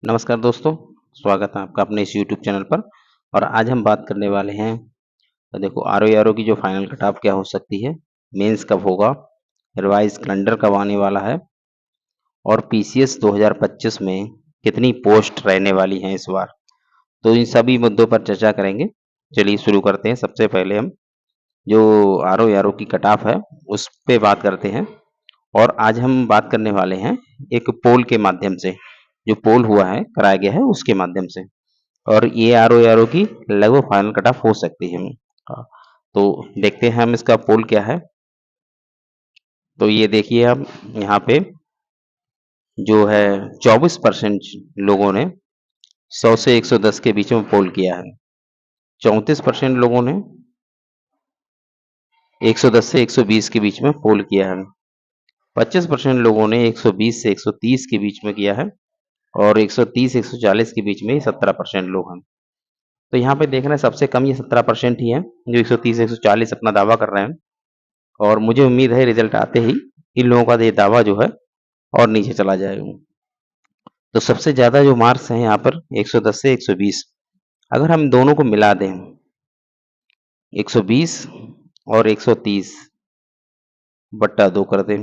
नमस्कार दोस्तों, स्वागत है आपका अपने इस यूट्यूब चैनल पर। और आज हम बात करने वाले हैं। तो देखो आरओ की जो फाइनल कट ऑफ क्या हो सकती है, मेंस कब होगा, रिवाइज कैलेंडर कब आने वाला है और पीसीएस 2025 में कितनी पोस्ट रहने वाली हैं इस बार। तो इन सभी मुद्दों पर चर्चा करेंगे। चलिए शुरू करते हैं। सबसे पहले हम जो आरओ की कट ऑफ है उस पे बात करते हैं। और आज हम बात करने वाले हैं एक पोल के माध्यम से, जो पोल हुआ है कराया गया है उसके माध्यम से। और ये आरओ की लगभग फाइनल कट ऑफ हो सकती है। हाँ, तो देखते हैं हम इसका पोल क्या है। तो ये देखिए आप यहाँ पे जो है 24% लोगों ने 100 से 110 के बीच में पोल किया है। 34% लोगों ने 110 से 120 के बीच में पोल किया है। 25% लोगों ने 120 से 130 के बीच में किया है। और 130 140 के बीच में 17% लोग हैं। तो यहाँ पे देख रहे हैं सबसे कम ये 17% ही है जो 130 140 अपना दावा कर रहे हैं। और मुझे उम्मीद है रिजल्ट आते ही इन लोगों का ये दावा जो है और नीचे चला जाएगा। तो सबसे ज़्यादा जो मार्क्स हैं यहाँ पर 110 से 120, अगर हम दोनों को मिला दें 120 और 130 बट्टा 2 कर दें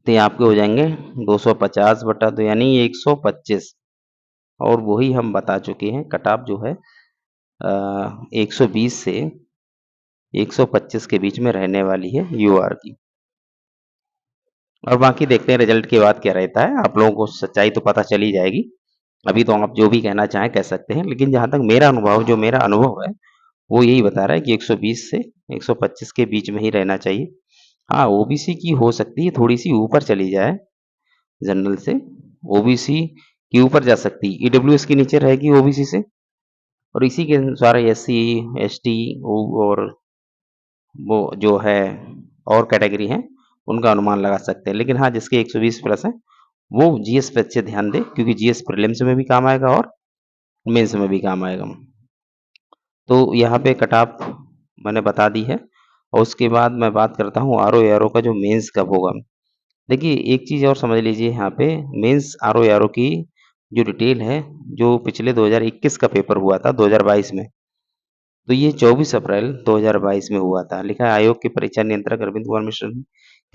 तो ये आपके हो जाएंगे 250 बट्टा 2 यानी 125। और वही हम बता चुके हैं कट ऑफ जो है 120 से 125 के बीच में रहने वाली है यूआर की। और बाकी देखते हैं रिजल्ट के बाद क्या रहता है। आप लोगों को सच्चाई तो पता चल ही जाएगी। अभी तो आप जो भी कहना चाहें कह सकते हैं, लेकिन जहाँ तक मेरा अनुभव है वो यही बता रहा है कि 120 से 125 के बीच में ही रहना चाहिए। हाँ, ओबीसी की हो सकती है थोड़ी सी ऊपर चली जाए जनरल से, ओबीसी की ऊपर जा सकती है, ईडब्ल्यूएस के नीचे रहेगी ओबीसी से। और इसी के अनुसार एससी एसटी और वो जो है और कैटेगरी हैं उनका अनुमान लगा सकते हैं। लेकिन हाँ, जिसके 120 प्लस है वो जीएस पे अच्छे ध्यान दे, क्योंकि जीएस प्रीलिम्स में भी काम आएगा और मेंस में भी काम आएगा। तो यहाँ पे कट ऑफ मैंने बता दी है। और उसके बाद मैं बात करता हूँ आरओ का जो मेंस कब होगा। देखिए एक चीज़ और समझ लीजिए, यहाँ पे मेंस आरओ की जो डिटेल है, जो पिछले 2021 का पेपर हुआ था 2022 में, तो ये 24 अप्रैल 2022 में हुआ था। लिखा है आयोग के परीक्षा नियंत्रक अरविंद कुमार मिश्र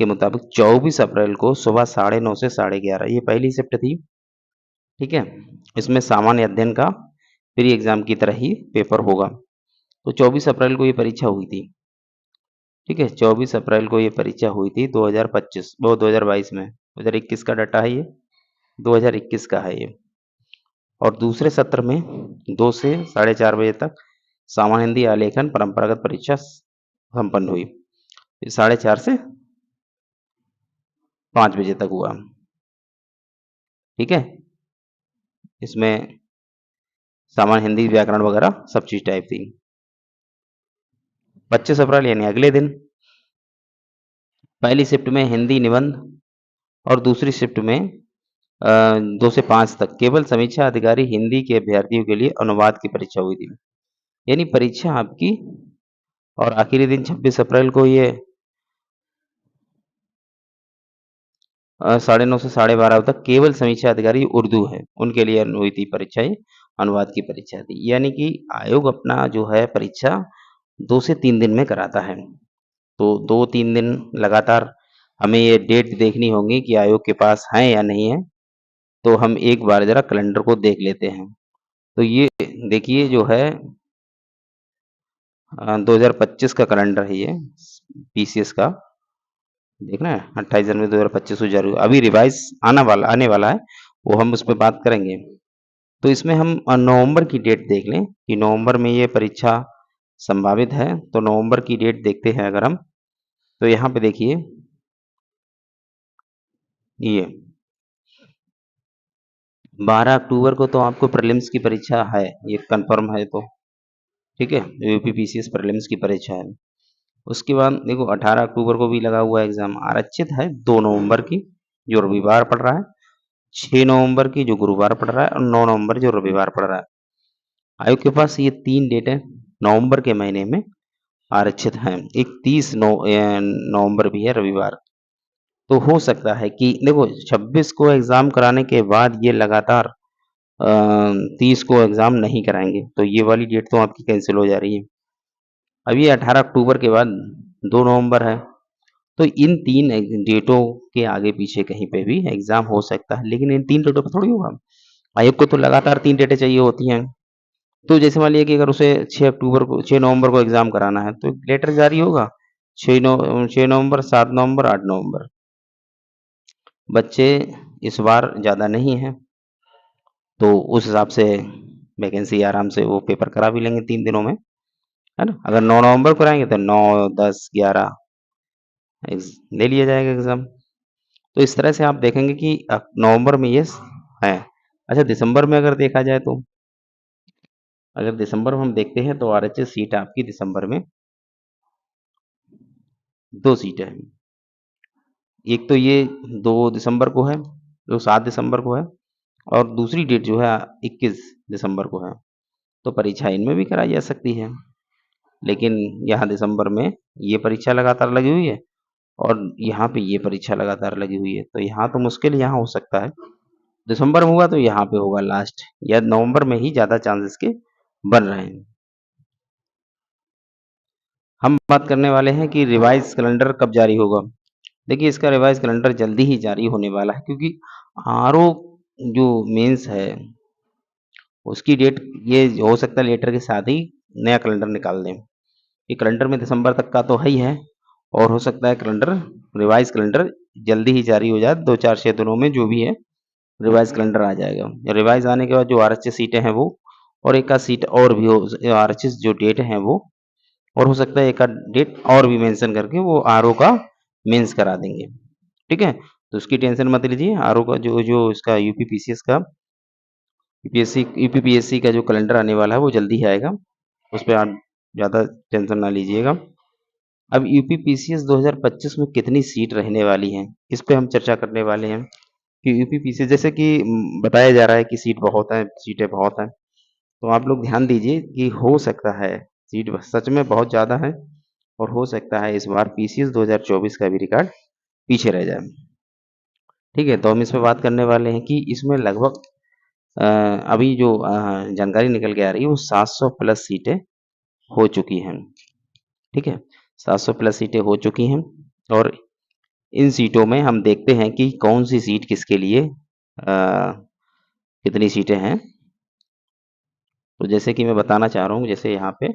के मुताबिक 24 अप्रैल को सुबह 9:30 से 11:30 ये पहली शिफ्ट थी। ठीक है, इसमें सामान्य अध्ययन का प्री एग्जाम की तरह ही पेपर होगा। तो 24 अप्रैल को ये परीक्षा हुई थी। ठीक है, 24 अप्रैल को ये परीक्षा हुई थी 2025 वो 2022 में। 2021 का डाटा है ये, 2021 का है ये। और दूसरे सत्र में 2 से 4:30 बजे तक सामान्य हिंदी आलेखन परंपरागत परीक्षा संपन्न हुई। 4:30 से 5 बजे तक हुआ। ठीक है, इसमें सामान्य हिंदी व्याकरण वगैरह सब चीज टाइप थी। 25 अप्रैल यानी अगले दिन पहली शिफ्ट में हिंदी निबंध और दूसरी शिफ्ट में 2 से 5 तक केवल समीक्षा अधिकारी हिंदी के अभ्यर्थियों के लिए अनुवाद की परीक्षा हुई थी। यानी परीक्षा आपकी, और आखिरी दिन 26 अप्रैल को ये 9:30 से 12:30 तक केवल समीक्षा अधिकारी उर्दू है उनके लिए हुई थी परीक्षा, ये अनुवाद की परीक्षा थी। यानी कि आयोग अपना जो है परीक्षा 2 से 3 दिन में कराता है। तो 2-3 दिन लगातार हमें ये डेट देखनी होगी कि आयोग के पास है या नहीं है। तो हम एक बार जरा कैलेंडर को देख लेते हैं। तो ये देखिए जो है 2025 का कैलेंडर है ये पीसीएस का। देखना है 28 जनवरी 2025 को जारी हुआ। अभी रिवाइज आने वाला है, वो हम उस पर बात करेंगे। तो इसमें हम नवंबर की डेट देख लें कि नवंबर में ये परीक्षा संभावित है। तो नवंबर की डेट देखते हैं अगर हम, तो यहाँ पे देखिए ये 12 अक्टूबर को तो आपको प्रीलिम्स की परीक्षा है, ये कंफर्म है। तो ठीक है, यूपी पीसीएस प्रीलिम्स की परीक्षा है। उसके बाद देखो 18 अक्टूबर को भी लगा हुआ एग्जाम आरक्षित है, 2 नवंबर की जो रविवार पड़ रहा है, 6 नवंबर की जो गुरुवार पड़ रहा है, और 9 नवंबर जो रविवार पड़ रहा है। आयोग के पास ये 3 डेटें नवंबर के महीने में आरक्षित हैं। एक 30 नवंबर भी है रविवार। तो हो सकता है कि देखो 26 को एग्ज़ाम कराने के बाद ये लगातार 30 को एग्ज़ाम नहीं कराएँगे, तो ये वाली डेट तो आपकी कैंसल हो जा रही है। अब ये 18 अक्टूबर के बाद 2 नवंबर है, तो इन 3 डेटों के आगे-पीछे कहीं पे भी एग्ज़ाम हो सकता है, लेकिन इन 3 डेटों पे थोड़ी होगा। आयोग को तो लगातार 3 डेटें चाहिए होती हैं। तो जैसे मान लीजिए कि अगर उसे 6 नवंबर को एग्ज़ाम कराना है, तो लेटर जारी होगा 6 नवंबर, 7 नवंबर, 8 नवंबर। बच्चे इस बार ज़्यादा नहीं हैं, तो उस हिसाब से वैकेंसी आराम से वो पेपर करा भी लेंगे 3 दिनों में, है ना? अगर 9 नवंबर को कराएँगे तो 9, 10, 11 ले लिया जाएगा एग्ज़ाम। तो इस तरह से आप देखेंगे कि नवंबर में ये है। अच्छा, दिसंबर में अगर देखा जाए तो अगर दिसंबर में हम देखते हैं तो आरएचएस सीट आपकी दिसंबर में 2 सीटें हैं। एक तो ये 2 दिसंबर को है, जो 7 दिसंबर को है, और दूसरी डेट जो है 21 दिसंबर को है। तो परीक्षा इनमें भी कराई जा सकती है, लेकिन यहाँ दिसंबर में ये परीक्षा लगातार लगी हुई है और यहाँ पे ये परीक्षा लगातार लगी हुई है, तो यहाँ तो मुश्किल यहाँ हो सकता है। दिसंबर में हुआ तो यहाँ पे होगा लास्ट, या नवंबर में ही ज़्यादा चांसेस के बन रहे हैं। हम बात करने वाले हैं कि रिवाइज़ कैलेंडर कब जारी होगा। देखिए, इसका रिवाइज़ कैलेंडर जल्दी ही जारी होने वाला है, क्योंकि आरओ जो मेंस है, उसकी डेट ये हो सकता है लेटर के साथ ही नया कैलेंडर निकाल दें। ये कैलेंडर में दिसंबर तक का तो है ही है, और हो सकता है कैलेंडर रिवाइज़ कैलेंडर जल्दी ही जारी हो जाए, 2, 4, 6 दिनों में जो भी है रिवाइज़ कैलेंडर आ जाएगा। रिवाइज़ आने के बाद जो आरएचएस सीटें हैं वो, और एक आध सीट और भी हो, आरएचएस जो डेट हैं वो, और हो सकता है एक आध डेट और भी मेंशन करके वो आरओ का मेंस करा देंगे। ठीक है? तो उसकी टेंशन मत लीजिए। आरओ का जो जो इसका यूपीपीसीएस का यूपीपीएससी का जो कैलेंडर आने वाला है वो जल्दी ही आएगा। उस पे आप ज़्यादा टेंशन ना लीजिएगा। अब यूपीपीसीएस 2025 में कितनी सीट रहने वाली हैं, इस पे हम चर्चा करने वाले हैं कि यूपीपीसीएस जैसे कि बताया जा रहा है कि सीटें बहुत हैं। तो आप लोग ध्यान दीजिए कि हो सकता है सीट सच में बहुत ज़्यादा है, और हो सकता है इस बार पीसीएस 2024 का भी रिकॉर्ड पीछे रह जाए। ठीक है? तो हम इस पे बात करने वाले हैं कि इसमें लगभग अभी जो जानकारी निकल के आ रही है वो 700 प्लस सीटें हो चुकी हैं। ठीक है? 700 प्लस सीटें हो चुकी हैं, और इन सीटों में हम देखते हैं कि कौन-सी सीट किसके लिए कितनी सीटें हैं। तो जैसे कि मैं बताना चाह रहा हूँ, जैसे यहाँ पे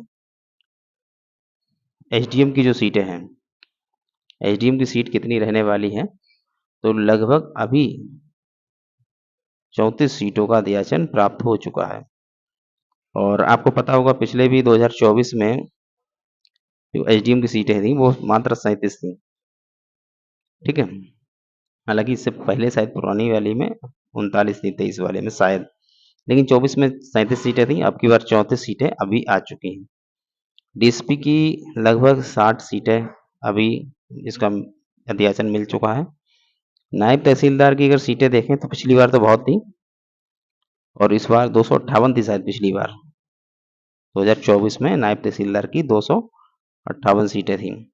एसडीएम की जो सीटें हैं, एसडीएम की सीट कितनी रहने वाली हैं, तो लगभग अभी 34 सीटों का अध्याचन प्राप्त हो चुका है। और आपको पता होगा पिछले भी 2024 में जो एसडीएम की सीटें थी वो मात्र 37 थी। ठीक है? हालाँकि इससे पहले शायद पुरानी वाली में 39 थी, 23 वाले में शायद। लेकिन 24 में 37 सीटें थीं, अब की बार 34 सीटें अभी आ चुकी हैं। डीएसपी की लगभग 60 सीटें अभी इसका अध्याचन मिल चुका है। नायब तहसीलदार की अगर सीटें देखें तो पिछली बार तो बहुत थी, और इस बार 258 थी शायद पिछली बार। 2024 में नायब तहसीलदार की 258 सीटें थीं।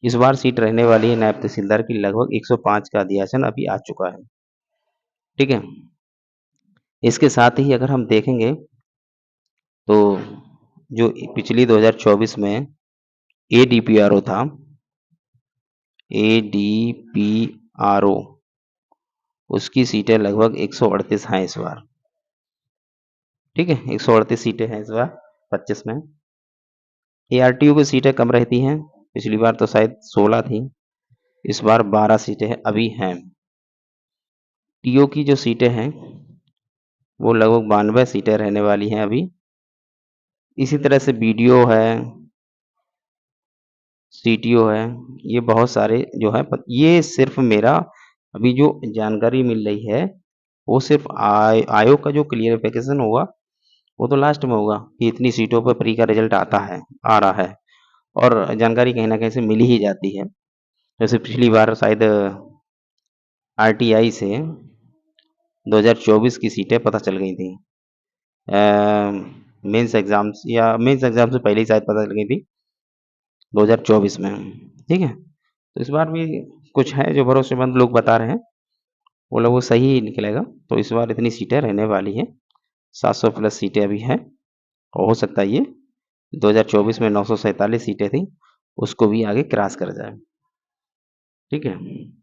इस बार सीट रहने वाली है नायब तहसीलदार की लगभग 105 का अध्याचन अभी आ चुका है। ठीक है? इसके साथ ही अगर हम देखेंगे तो जो पिछली 2024 में एडीपीआरओ था, एडीपीआरओ उसकी सीटें लगभग 138 हैं इस बार। ठीक है? 138 सीटें हैं इस बार 25 में। एआरटीओ की सीटें कम रहती हैं, पिछली बार तो शायद 16 थी, इस बार 12 सीटें अभी हैं। टीओ की जो सीटें हैं वो लगभग 92 सीटें रहने वाली हैं अभी। इसी तरह से बीडीओ है, सीटीओ है, ये बहुत सारे जो है ये सिर्फ मेरा अभी जो जानकारी मिल रही है वो सिर्फ आयोग का जो क्लियरिफिकेशन होगा वो तो लास्ट में होगा कि इतनी सीटों पर प्री का रिजल्ट आ रहा है, और जानकारी कहीं ना कहीं से मिल ही जाती है। जैसे पिछली बार शायद आरटीआई से 2024 की सीटें पता चल गई थी, मेंस एग्जाम्स या मेंस एग्जाम से पहले ही शायद पता चल गई थी 2024 में। ठीक है? तो इस बार भी कुछ है जो भरोसेमंद लोग बता रहे हैं, वो लोग वो सही ही निकलेगा। तो इस बार इतनी सीटें रहने वाली हैं, 700 प्लस सीटें अभी हैं और हो सकता है ये 2024 में 947 सीटें थी, उसको भी आगे क्रॉस कर जाए। ठीक है?